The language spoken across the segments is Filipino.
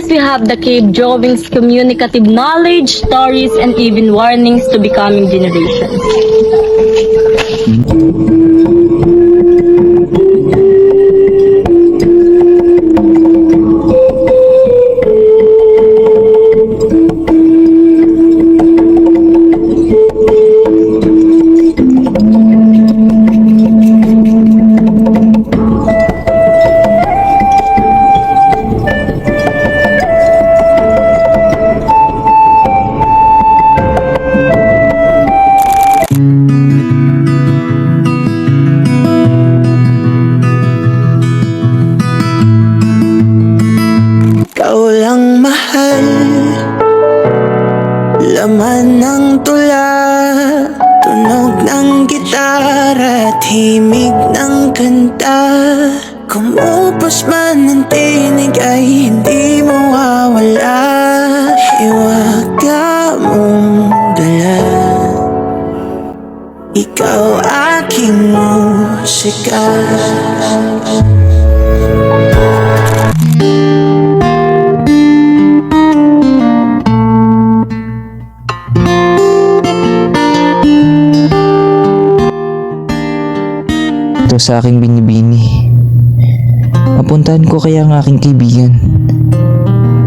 We have the cave drawings, communicative knowledge, stories, and even warnings to becoming generations. Laman ng tula, tunog ng gitara, himig ng kanta. Kumupos man ang tinig ay hindi mawawala. Hiwaga mong dala, ikaw aking musika. Ito sa aking binibini. Mapuntahan ko kaya ang aking kaibigan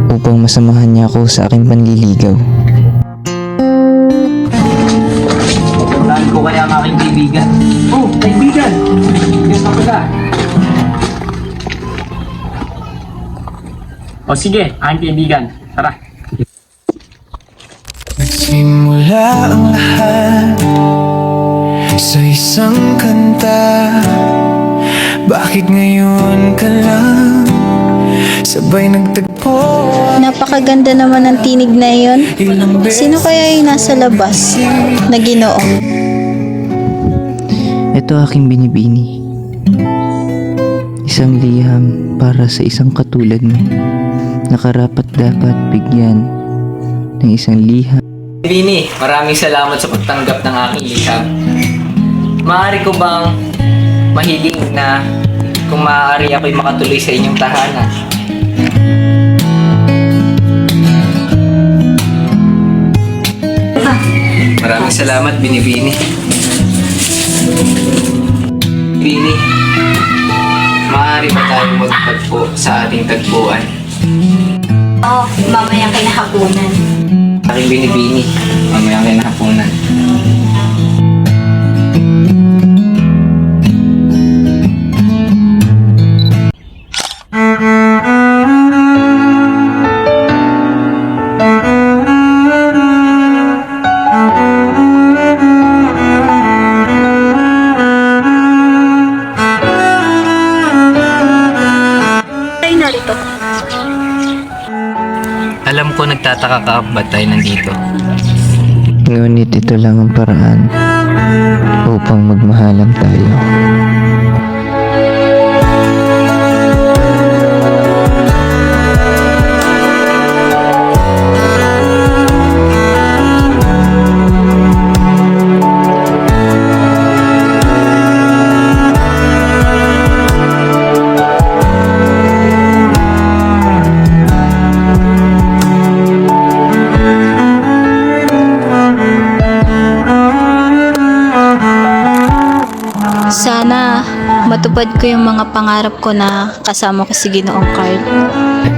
upang masamahan niya ako sa aking panliligaw. Mapuntahan ko kaya ang aking kaibigan. Oh, kaibigan! Yes, ka. O sige, aking kaibigan. Tara. Nagsimula ang lahat sa isang kanta. Bakit ngayon ka lang sabay nagtagpo? Napakaganda naman ng tinig na iyon. Sino kaya yung nasa labas na Ginoo? Ito aking binibini. Isang liham para sa isang katulad mo. Nakarapat dapat bigyan ng isang liham. Bini, maraming salamat sa pagtanggap ng aking liham. Maaari ko bang mahiling na kung maaari ako'y makatuloy sa inyong tahanan? Maraming salamat, Binibini. Bini, maaari ba tayong magtagpo sa ating tagpuan? Oo, mamayang kinahapunan. Aking Binibini, mamayang kinahapunan. Alam ko nagtataka ka ba't tayo nandito. Ngunit ito lang ang paraan upang magmahalan tayo. Sana matupad ko yung mga pangarap ko na kasama ko si Ginoong Carl.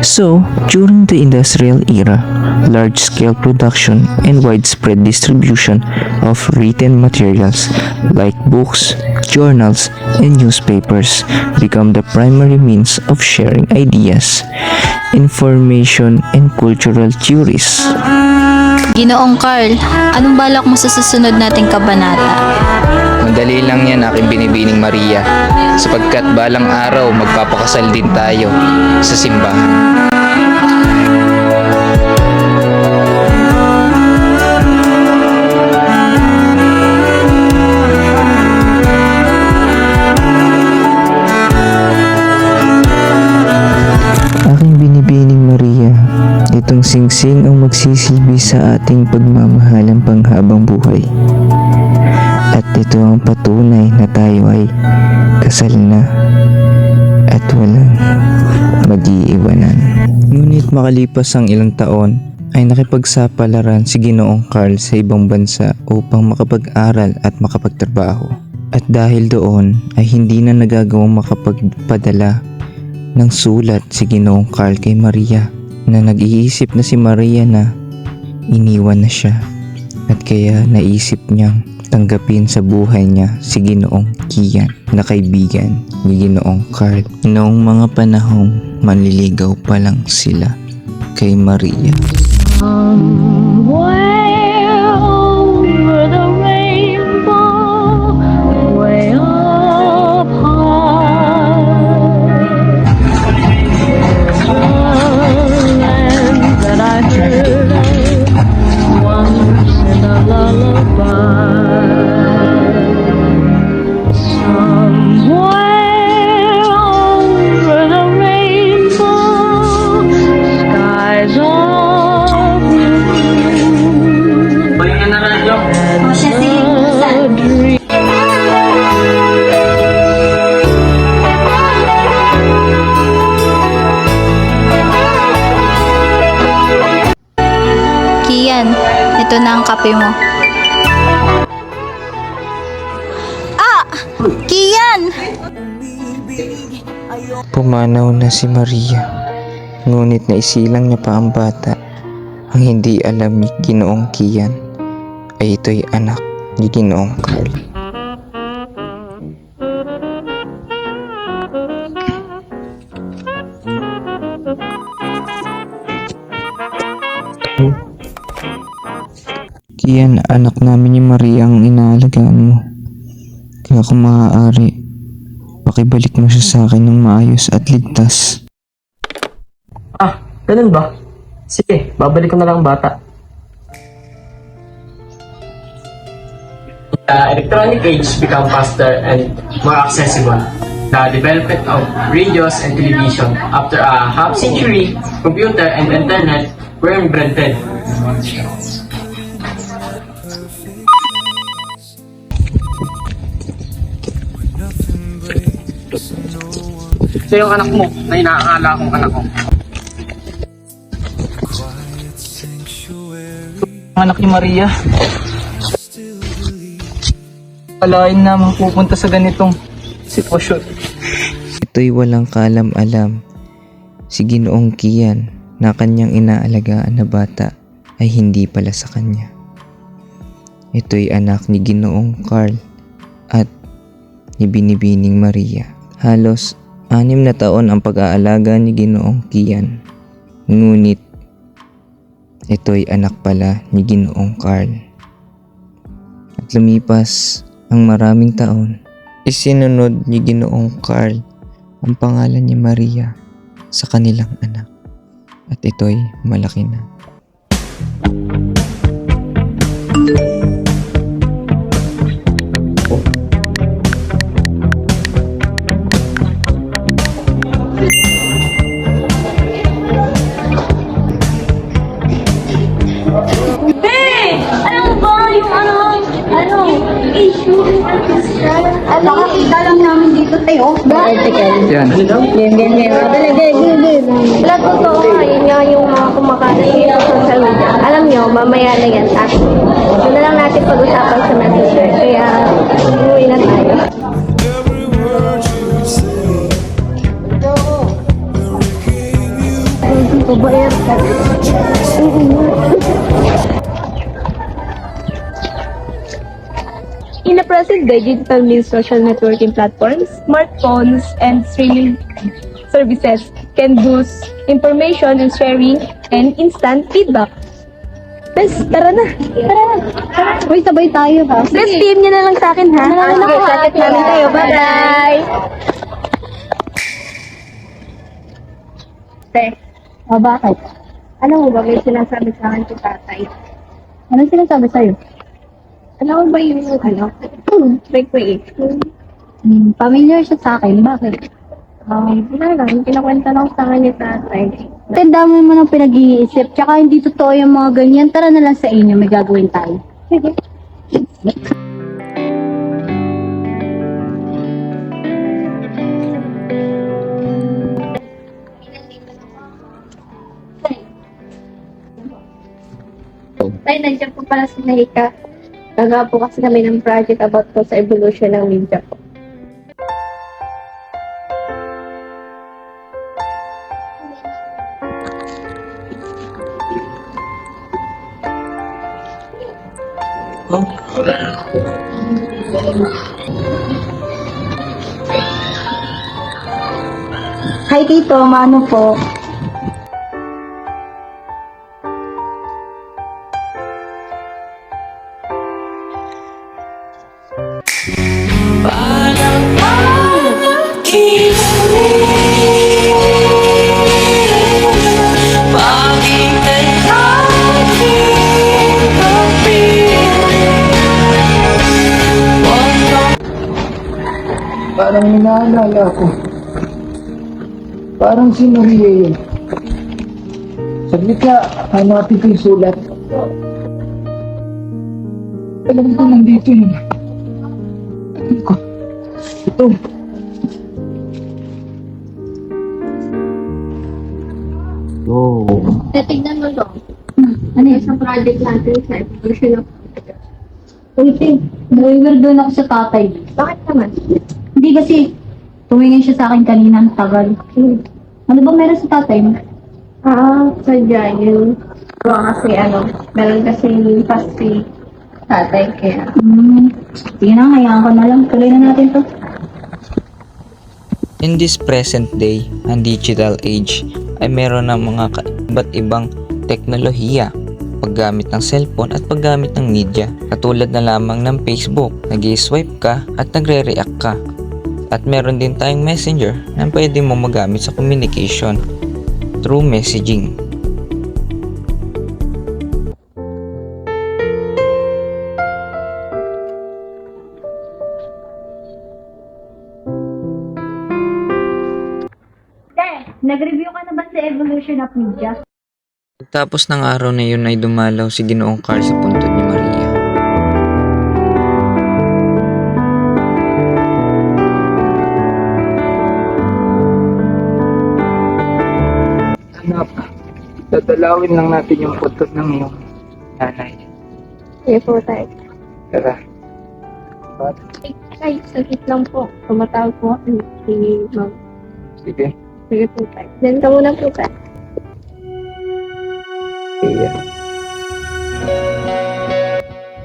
So, during the industrial era, large-scale production and widespread distribution of written materials like books, journals, and newspapers become the primary means of sharing ideas, information, and cultural theories. Ginoong Carl, anong balak mo sa susunod nating kabanata? Madali lang yan, aking Binibining Maria, sapagkat balang araw magpapakasal din tayo sa simbahan. singsing ang magsisilbi sa ating pagmamahalang panghabang buhay. At ito ang patunay na tayo ay kasal na at walang mag-iiwanan. Ngunit makalipas ang ilang taon ay nakipagsapalaran si Ginoong Carl sa ibang bansa upang makapag-aral at makapagtrabaho. At dahil doon ay hindi na nagagawang makapagpadala ng sulat si Ginoong Carl kay Maria, na nag-iisip na si Maria na iniwan na siya, at kaya naisip niyang tanggapin sa buhay niya si Ginoong Kian na kaibigan ni Ginoong Carl. Noong mga panahong manliligaw pa lang sila kay Maria. Somewhere over the rainbow, way up high, the land that I heard of once in a lullaby. Somewhere over the rainbow, skies are blue. A dream. Kian, ito na ang kape mo. Kian! Pumanaw na si Maria, ngunit naisilang niya pa ang bata. Ang hindi alam ni Ginoong Kian ay ito'y anak ni Ginoong Carl. Kian, anak namin ni Maria ang inaalagaan mo. Kaya kung maaari, pakibalik mo siya sa akin ng maayos at ligtas. Ah, ganun ba? Sige, babalik ko na lang ang bata. The electronic age become faster and more accessible. The development of radios and television after a half-century, computer and internet were invented. Ito yung anak mo na inaakala kong anak ko. Anak ni Maria. Alain na mapupunta sa ganitong sitwasyon. Ito'y walang kaalam-alam. Si Ginoong Kian na kanyang inaalagaan na bata ay hindi pala sa kanya. Ito'y anak ni Ginoong Carl at ni Binibining Maria. Halos 6 na taon ang pag-aalaga ni Ginoong Kian. Ngunit ito'y anak pala ni Ginoong Carl. At lumipas ang maraming taon, isinunod ni Ginoong Carl ang pangalan ni Maria sa kanilang anak. At ito'y malaki na. Nakakita lang namin dito tayo. Yan. Wala totoo nga, yun nga yung mga kumakalat sa social media. Alam nyo, mamaya na yan. At yun na lang natin pag-usapan sa messenger. Kaya, umuwi na tayo. In the present day, digital means social networking platforms, smartphones, and streaming services can boost information and sharing and instant feedback. Bes, tara na. Uy, sabay tayo ha. Bes, PM niya na lang sa akin, ha? Sige, chat namin tayo. Bye-bye. Te, bakit? Alam mo ba, may sinasabi sa akin si tatay. Anong sinasabi sa'yo? Alam mo ba yung recreation? Familiar siya sa akin. Bakit? Wala lang. Pinakwenta lang sa akin ni tatay Ang dami mo ng pinag-iisip, tsaka hindi totoo yung mga ganyan. Tara na lang sa inyo, may gagawin tayo. Sige. Tay, nandiyan po pala si Naika. Nagawa po kasi kami ng project about po sa evolution ng media po. Hi Tito, Mano po. Parang minaalala ko. Parang si Maria yun. Saglit ka, hanapin ko yung sulat. Alam ko nandito yun. Alam ko. Ito. Tignan mo to. Ano yung sa project natin sa evolution of Uy, Ting, nag-weird doon ako sa tatay. Bakit naman? Hindi kasi, tumingin siya sa akin kanina ng tagal. Ano ba meron sa tatay mo? Sadya yun. Kasi meron kasi fast si tatay kaya. Sige na, hayaan ko na lang. Tuloy na natin to. In this present day and digital age ay meron ng mga iba't ibang teknolohiya, paggamit ng cellphone at paggamit ng media. Katulad na lamang ng Facebook, nag-i-swipe ka at nagre-react ka. At meron din tayong messenger na pwede mo magamit sa communication through messaging. Nag-review ka na ba sa evolution of media? Pagtapos ng araw na yun ay dumalaw si Ginoong Carl sa puntod ni Maria. Anak, dadalawin lang natin yung puntod ng iyong nanay. Sige po tayo. Tara. Ay, sakit lang po. Tumatawag po ako si Ma'am. Sige. Sige po tayo. Diyan ka muna po tayo. Kaya.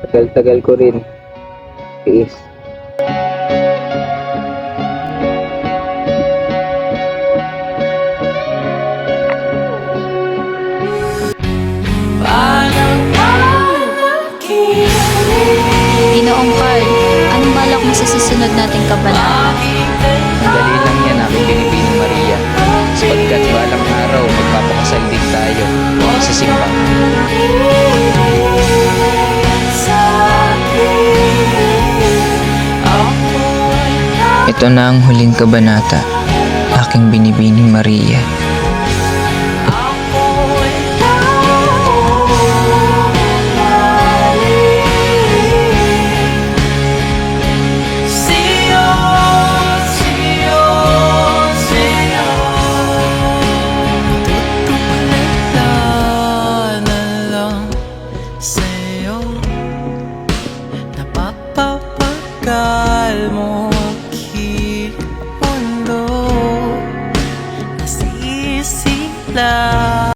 Tagal-tagal ko rin. Tiis. Ginoong Carl, anong balak mo sa susunod nating kabanata? Dali lang yan aking binibining Maria, sapagkat balang araw magpapakasal din tayo sa simbahan. Ito na ang huling kabanata, aking binibining Maria.